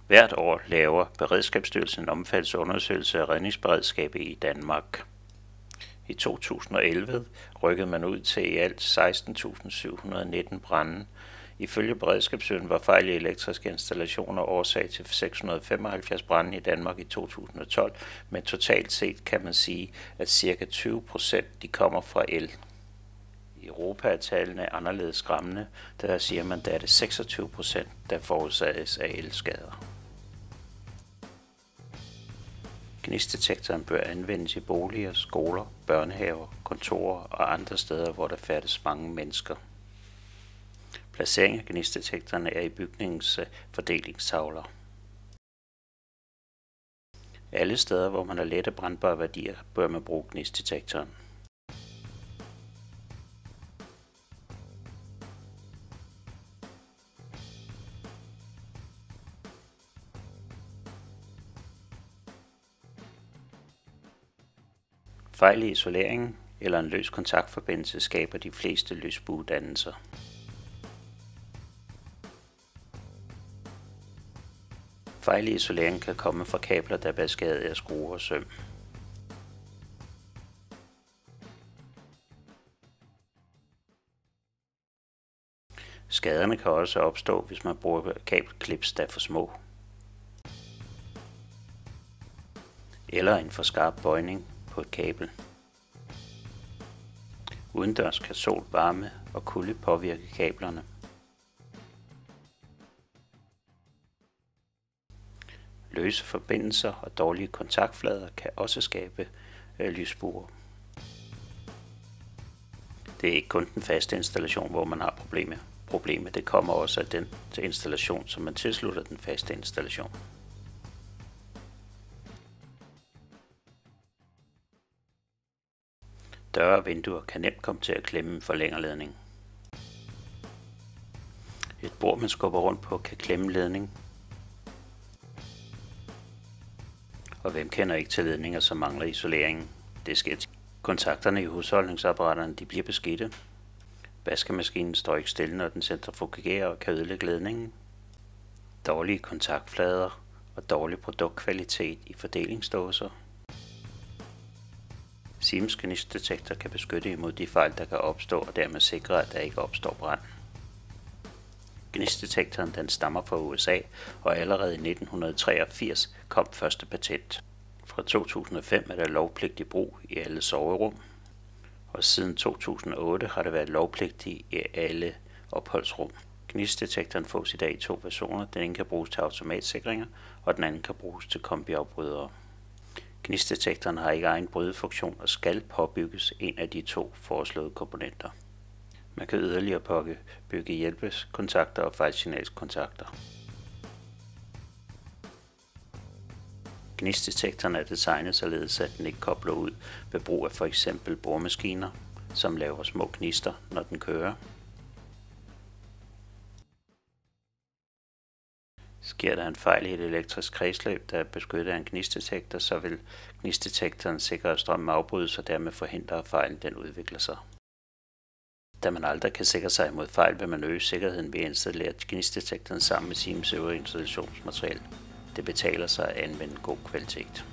Hvert år laver Beredskabsstyrelsen en omfattende undersøgelse af redningsberedskabet i Danmark. I 2011 rykkede man ud til i alt 16.719 brande. Ifølge Beredskabsstyrelsen var fejl i elektriske installationer årsag til 675 brande i Danmark i 2012, men totalt set kan man sige, at ca. 20% de kommer fra el. I Europa er tallene anderledes skræmmende, der siger man, at det er 26%, der forårsages af elskader. Gnistdetektoren bør anvendes i boliger, skoler, børnehaver, kontorer og andre steder, hvor der færdes mange mennesker. Placeringen af gnistdetektorerne er i bygningens fordelingstavler. Alle steder, hvor man har lette brandbare værdier, bør man bruge gnistdetektoren. Fejl i isoleringen eller en løs kontaktforbindelse skaber de fleste lysbuedannelser. Fejl i isoleringen kan komme fra kabler, der er beskadiget af skruer og søm. Skaderne kan også opstå, hvis man bruger kabelklips, der er for små. Eller en for skarp bøjning på et kabel. Udendørs kan sol, varme og kulde påvirke kablerne. Løse forbindelser og dårlige kontaktflader kan også skabe lysbuer. Det er ikke kun den faste installation, hvor man har problemer. Det kommer også af den installation, som man tilslutter den faste installation. Døre og vinduer kan nemt komme til at klemme en forlængerledning. Et bord, man skubber rundt på, kan klemme ledning. Og hvem kender ikke til ledninger, som mangler isoleringen? Det sker til. Kontakterne i husholdningsapparaterne de bliver beskidte. Vaskemaskinen står ikke stille, når den centrifugerer og kan ødelægge ledningen. Dårlige kontaktflader og dårlig produktkvalitet i fordelingsdåser. Siemens gnistdetektor kan beskytte imod de fejl, der kan opstå, og dermed sikre, at der ikke opstår brand. Gnistdetektoren den stammer fra USA, og allerede i 1983 kom første patent. Fra 2005 er der lovpligtig brug i alle soverum, og siden 2008 har det været lovpligtigt i alle opholdsrum. Gnistdetektoren fås i dag i 2 versioner. Den ene kan bruges til automatsikringer, og den anden kan bruges til kombiafbrydere. Gnistdetektoren har ikke egen brydefunktion og skal påbygges en af de 2 foreslåede komponenter. Man kan yderligere påbygge hjælpekontakter og fejlsignalskontakter. Gnistdetektoren er designet således, at den ikke kobler ud ved brug af f.eks. boremaskiner, som laver små gnister, når den kører. Sker der en fejl i et elektrisk kredsløb, der er beskyttet af en gnistdetektor, så vil gnistdetektoren sikre, at strømmen afbrydes og dermed forhindre, at fejlen den udvikler sig. Da man aldrig kan sikre sig imod fejl, vil man øge sikkerheden ved at installere gnistdetektoren sammen med Siemens øvrige installationsmateriale. Det betaler sig at anvende god kvalitet.